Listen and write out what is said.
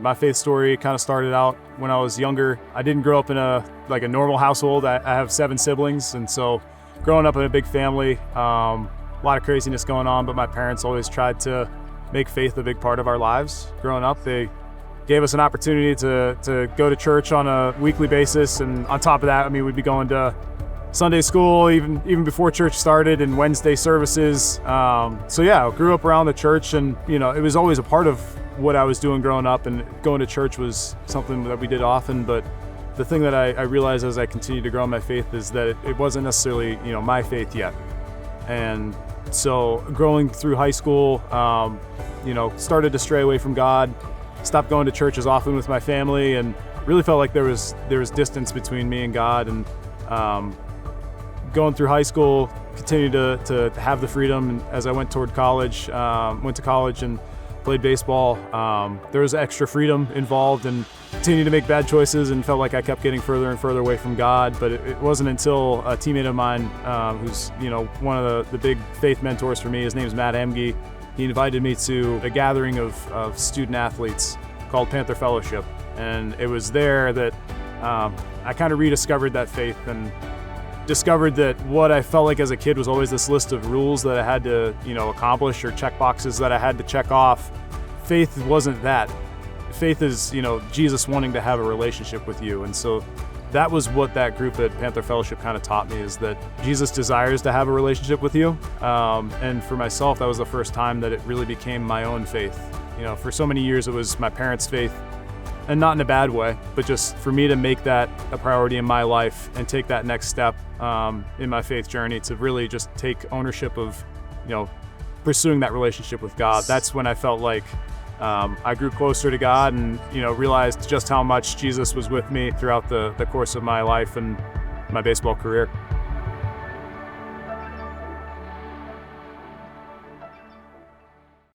My faith story kind of started out when I was younger. I didn't grow up in a normal household. I have 7 siblings, and so growing up in a big family, a lot of craziness going on, but my parents always tried to make faith a big part of our lives. Growing up, they gave us an opportunity to go to church on a weekly basis, and on top of that, we'd be going to Sunday school even before church started, and Wednesday services. So yeah, I grew up around the church, and it was always a part of what I was doing growing up, and going to church was something that we did often. But the thing that I realized as I continued to grow in my faith is that it wasn't necessarily my faith yet. And so growing through high school, started to stray away from God, stopped going to church as often with my family, and really felt like there was distance between me and God. And going through high school, continued to have the freedom. And as I went toward college, went to college and played baseball, there was extra freedom involved, and continued to make bad choices and felt like I kept getting further and further away from God. But it wasn't until a teammate of mine, who's one of the big faith mentors for me, his name is Mattson, he invited me to a gathering of student athletes called Panther Fellowship. And it was there that I kind of rediscovered that faith, and discovered that what I felt like as a kid was always this list of rules that I had to, accomplish, or check boxes that I had to check off. Faith wasn't that. Faith is, Jesus wanting to have a relationship with you. And so that was what that group at Panther Fellowship kind of taught me, is that Jesus desires to have a relationship with you. And for myself, that was the first time that it really became my own faith. For so many years, it was my parents' faith, and not in a bad way, but just for me to make that a priority in my life and take that next step in my faith journey, to really just take ownership of, pursuing that relationship with God. That's when I felt like I grew closer to God, and, realized just how much Jesus was with me throughout the course of my life and my baseball career.